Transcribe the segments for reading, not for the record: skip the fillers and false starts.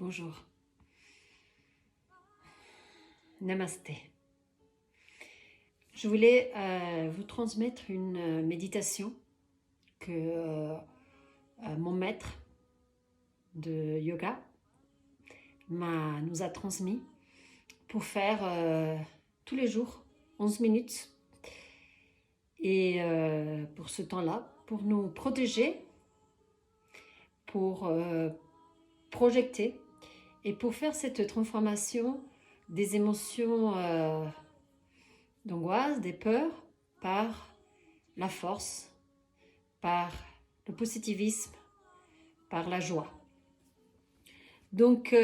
Bonjour. Namasté. Je voulais vous transmettre une méditation que mon maître de yoga nous a transmis pour faire tous les jours 11 minutes. Et pour ce temps-là, pour nous protéger, pour projeter et pour faire cette transformation des émotions d'angoisse, des peurs, par la force, par le positivisme, par la joie. Donc,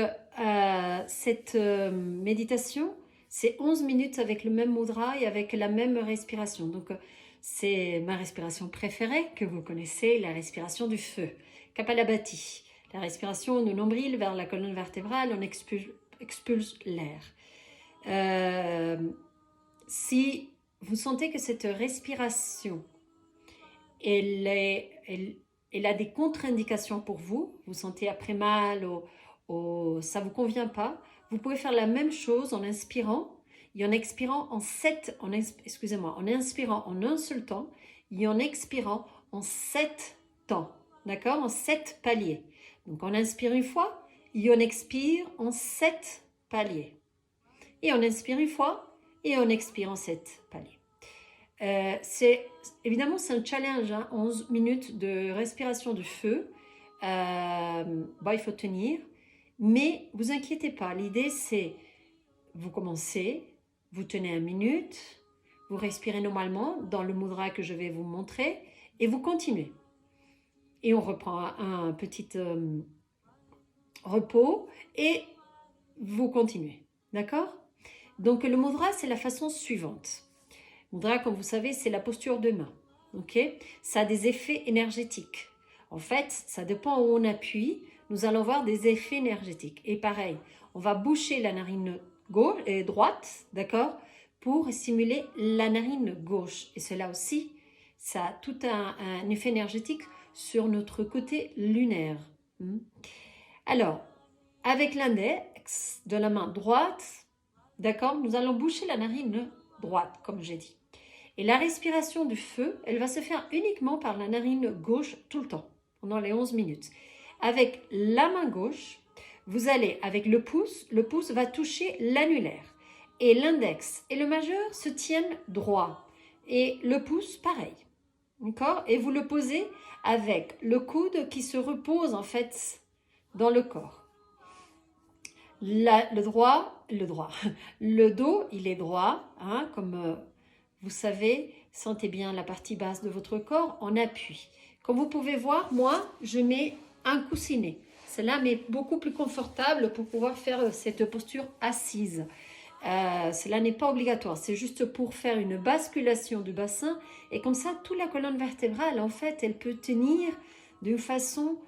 cette méditation, c'est 11 minutes avec le même mudra et avec la même respiration. Donc, c'est ma respiration préférée que vous connaissez, la respiration du feu, Kapalabhati. La respiration du nombril vers la colonne vertébrale, on expulse l'air. Si vous sentez que cette respiration, elle a des contre-indications pour vous, vous sentez après mal ou ça ne vous convient pas, vous pouvez faire la même chose en inspirant et en expirant en inspirant en un seul temps et en expirant en 7 temps, d'accord, en 7 paliers. Donc on inspire une fois et on expire en 7 paliers. Et on inspire une fois et on expire en 7 paliers. Évidemment, c'est un challenge, 11 minutes de respiration de feu. Il faut tenir. Mais vous inquiétez pas, l'idée c'est, vous commencez, vous tenez 1 minute, vous respirez normalement dans le mudra que je vais vous montrer et vous continuez. Et on reprend un petit repos et vous continuez. D'accord ? Donc le mudra, c'est la façon suivante. Mudra, comme vous savez, c'est la posture de main. Okay ? Ça a des effets énergétiques. En fait, ça dépend où on appuie. Nous allons voir des effets énergétiques. Et pareil, on va boucher la narine gauche et droite, d'accord, pour stimuler la narine gauche. Et cela aussi, ça a tout un effet énergétique sur notre côté lunaire. Alors, avec l'index de la main droite, d'accord, nous allons boucher la narine droite, comme j'ai dit. Et la respiration du feu, elle va se faire uniquement par la narine gauche tout le temps, pendant les 11 minutes. Avec la main gauche, vous allez, avec le pouce va toucher l'annulaire. Et l'index et le majeur se tiennent droits. Et le pouce, pareil. D'accord ? Et vous le posez avec le coude qui se repose en fait dans le corps. Le dos, il est droit, comme vous savez, sentez bien la partie basse de votre corps en appui. Comme vous pouvez voir, moi, je mets un coussinet. Cela m'est beaucoup plus confortable pour pouvoir faire cette posture assise. Cela n'est pas obligatoire, c'est juste pour faire une basculation du bassin et comme ça, toute la colonne vertébrale, en fait, elle peut tenir d'une façon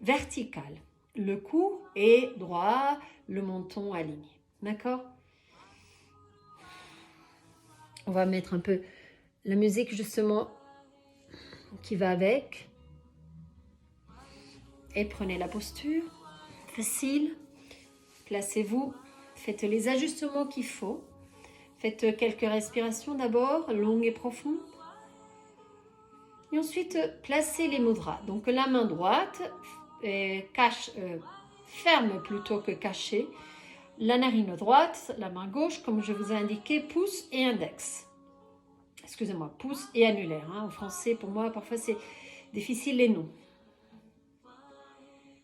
verticale. Le cou est droit, le menton aligné. D'accord ? On va mettre un peu la musique justement qui va avec. Et prenez la posture. Facile. Placez-vous. Faites les ajustements qu'il faut. Faites quelques respirations d'abord, longues et profondes. Et ensuite, placez les mudras. Donc la main droite ferme plutôt que cachée. La narine droite, la main gauche, comme je vous ai indiqué, pouce et index. Excusez-moi, pouce et annulaire. En français, pour moi, parfois c'est difficile les noms.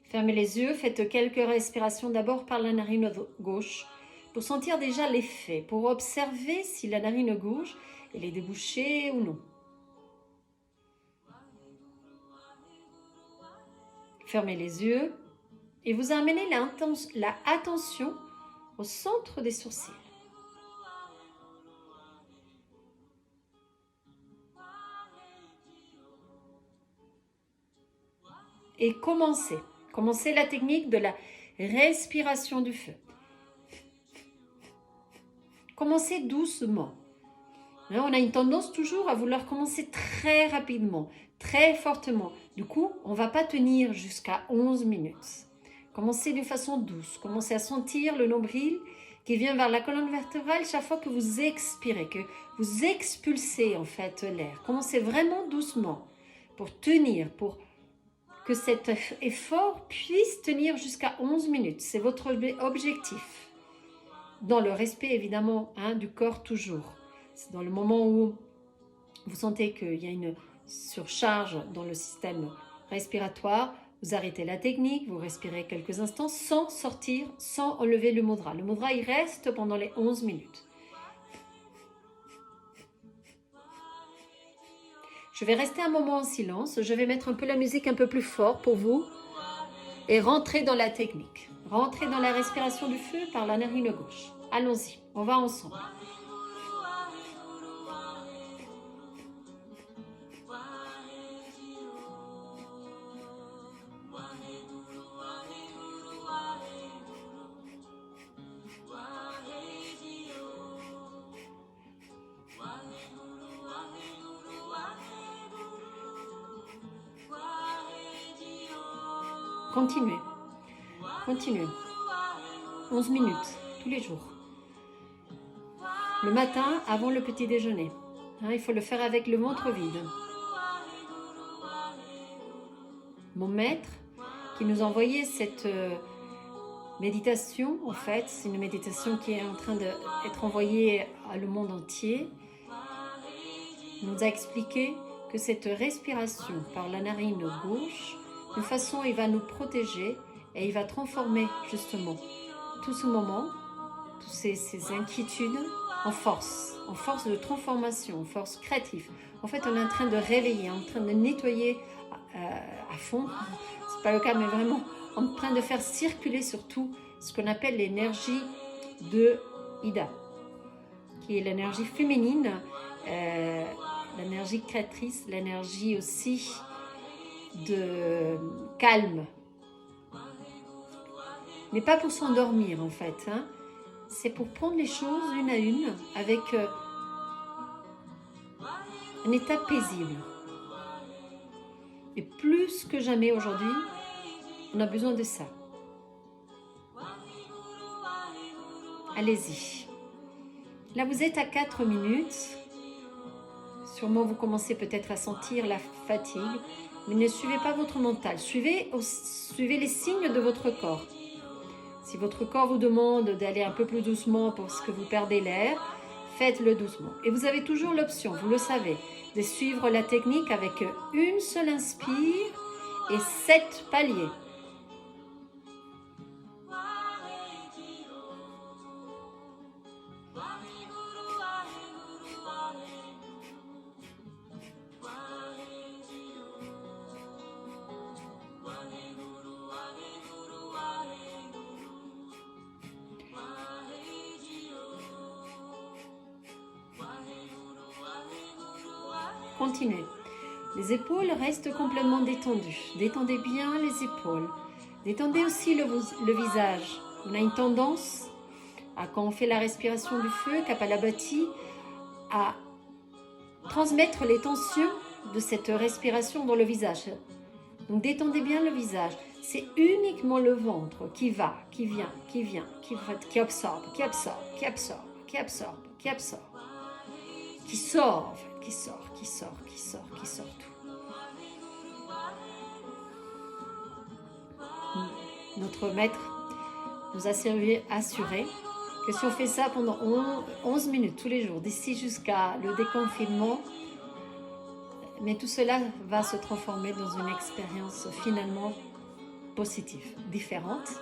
Fermez les yeux, faites quelques respirations d'abord par la narine gauche pour sentir déjà l'effet, pour observer si la narine gauche elle est débouchée ou non. Fermez les yeux et vous amenez l'attention au centre des sourcils. Et commencez la technique de la respiration du feu. Commencez doucement. On a une tendance toujours à vouloir commencer très rapidement, très fortement. Du coup, on ne va pas tenir jusqu'à 11 minutes. Commencez d'une façon douce. Commencez à sentir le nombril qui vient vers la colonne vertébrale chaque fois que vous expirez, que vous expulsez en fait l'air. Commencez vraiment doucement pour tenir, pour que cet effort puisse tenir jusqu'à 11 minutes. C'est votre objectif. Dans le respect évidemment du corps toujours. C'est dans le moment où vous sentez qu'il y a une surcharge dans le système respiratoire, vous arrêtez la technique, vous respirez quelques instants sans sortir, sans enlever le mudra. Le mudra, il reste pendant les 11 minutes. Je vais rester un moment en silence. Je vais mettre un peu la musique un peu plus fort pour vous et rentrer dans la technique. Rentrer dans la respiration du feu par la narine gauche. Allons-y, on va ensemble. Continuez. Continuez. 11 minutes, tous les jours. Le matin, avant le petit déjeuner. Il faut le faire avec le ventre vide. Mon maître, qui nous a envoyé cette méditation, en fait, c'est une méditation qui est en train d'être envoyée à le monde entier, nous a expliqué que cette respiration par la narine gauche, de façon, il va nous protéger et il va transformer justement tout ce moment, toutes ces inquiétudes en force de transformation, en force créative. En fait, on est en train de réveiller, en train de nettoyer à fond, c'est pas le cas, mais vraiment en train de faire circuler surtout ce qu'on appelle l'énergie de Ida, qui est l'énergie féminine, l'énergie créatrice, l'énergie aussi de calme, mais pas pour s'endormir en fait, c'est pour prendre les choses une à une avec un état paisible. Et plus que jamais aujourd'hui, on a besoin de ça. Allez-y. Là, vous êtes à 4 minutes. Sûrement, vous commencez peut-être à sentir la fatigue. Mais ne suivez pas votre mental. Suivez les signes de votre corps. Si votre corps vous demande d'aller un peu plus doucement parce que vous perdez l'air, faites-le doucement. Et vous avez toujours l'option, vous le savez, de suivre la technique avec une seule inspire et 7 paliers. Continuez. Les épaules restent complètement détendues. Détendez bien les épaules. Détendez aussi le visage. On a une tendance, quand on fait la respiration du feu, Kapalabhati, à transmettre les tensions de cette respiration dans le visage. Donc détendez bien le visage. C'est uniquement le ventre qui va, qui vient, qui absorbe, qui sort en fait. Qui sort tout. Notre maître nous a assuré que si on fait ça pendant 11 minutes tous les jours, d'ici jusqu'à le déconfinement, mais tout cela va se transformer dans une expérience finalement positive, différente,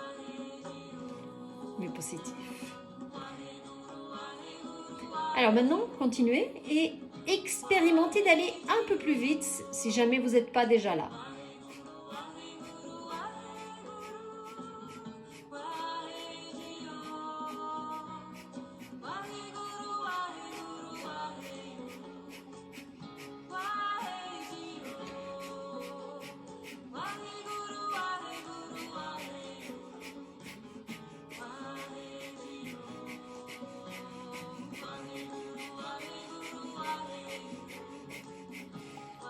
mais positive. Alors maintenant, continuez et expérimentez d'aller un peu plus vite si jamais vous n'êtes pas déjà là.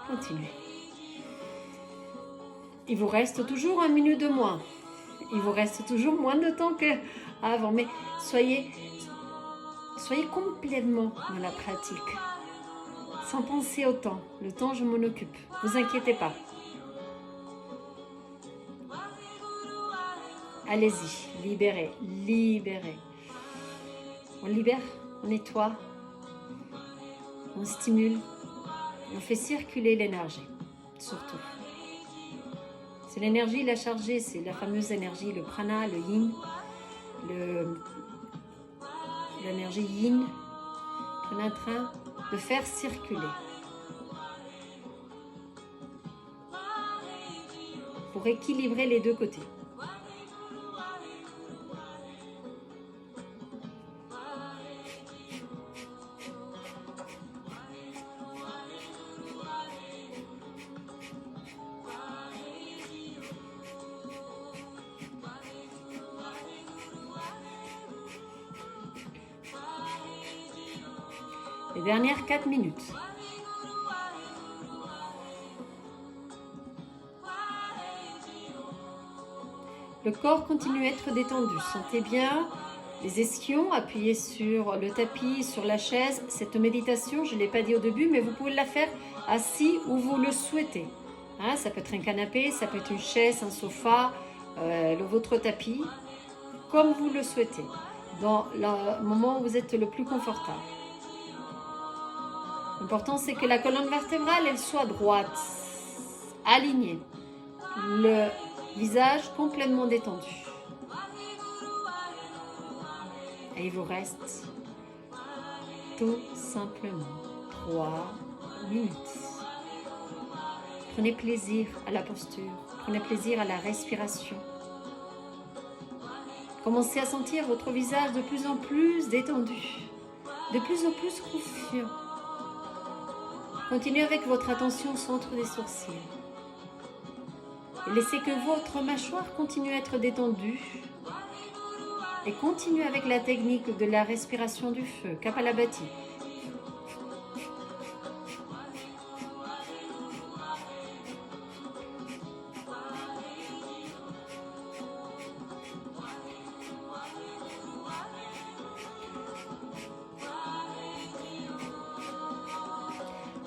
Continuez. Il vous reste toujours 1 minute de moins. Il vous reste toujours moins de temps qu'avant, mais soyez complètement dans la pratique, sans penser au temps. Le temps, je m'en occupe. Ne vous inquiétez pas. Allez-y, libérez, libérez. On libère, on nettoie, on stimule, on fait circuler l'énergie, surtout. C'est l'énergie, la chargée, c'est la fameuse énergie, le prana, le yin, l'énergie yin, qu'on est en train de faire circuler. Pour équilibrer les deux côtés. Les dernières 4 minutes. Le corps continue à être détendu. Sentez bien les ischions appuyés sur le tapis, sur la chaise. Cette méditation, je ne l'ai pas dit au début, mais vous pouvez la faire assis où vous le souhaitez. Hein, ça peut être un canapé, ça peut être une chaise, un sofa, votre tapis, comme vous le souhaitez, dans le moment où vous êtes le plus confortable. L'important, c'est que la colonne vertébrale, elle soit droite, alignée. Le visage complètement détendu. Et il vous reste tout simplement 3 minutes. Prenez plaisir à la posture. Prenez plaisir à la respiration. Commencez à sentir votre visage de plus en plus détendu, de plus en plus confiant. Continuez avec votre attention au centre des sourcils. Et laissez que votre mâchoire continue à être détendue. Et continuez avec la technique de la respiration du feu, Kapalabhati.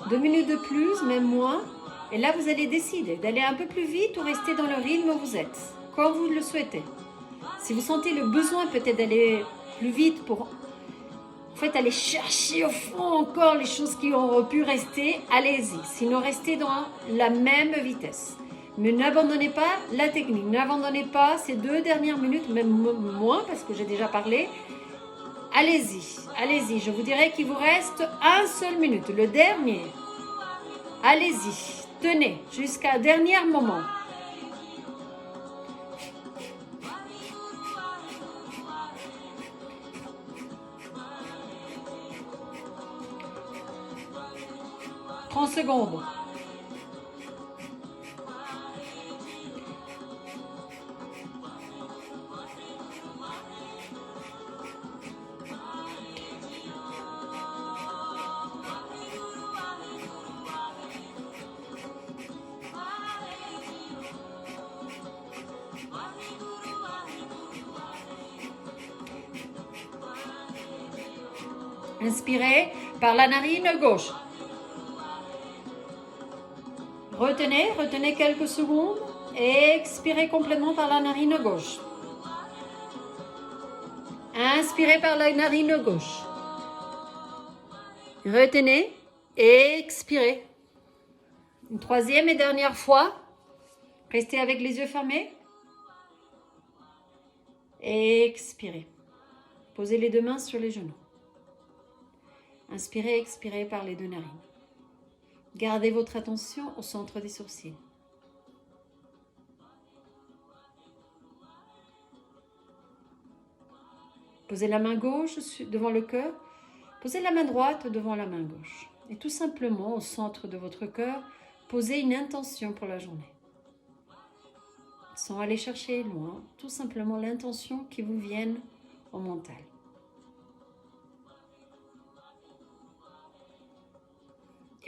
Deux minutes de plus, même moins. Et là, vous allez décider d'aller un peu plus vite ou rester dans le rythme où vous êtes, comme vous le souhaitez. Si vous sentez le besoin peut-être d'aller plus vite pour en fait, aller chercher au fond encore les choses qui auraient pu rester, allez-y. Sinon, restez dans la même vitesse. Mais n'abandonnez pas la technique, n'abandonnez pas ces 2 dernières minutes, même moins parce que j'ai déjà parlé. Allez-y, allez-y. Je vous dirais qu'il vous reste 1 seul minute, le dernier. Allez-y, tenez jusqu'à dernier moment. « 30 secondes. Inspirez par la narine gauche. Retenez, retenez quelques secondes et expirez complètement par la narine gauche. Inspirez par la narine gauche. Retenez et expirez. Une troisième et dernière fois. Restez avec les yeux fermés. Et expirez. Posez les 2 mains sur les genoux. Inspirez, expirez par les 2 narines. Gardez votre attention au centre des sourcils. Posez la main gauche devant le cœur. Posez la main droite devant la main gauche. Et tout simplement, au centre de votre cœur, posez une intention pour la journée. Sans aller chercher loin, tout simplement l'intention qui vous vienne au mental.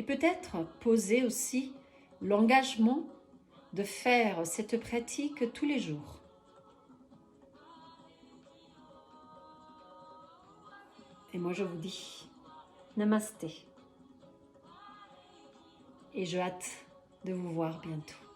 Et peut-être poser aussi l'engagement de faire cette pratique tous les jours. Et moi, je vous dis Namasté. Et je hâte de vous voir bientôt.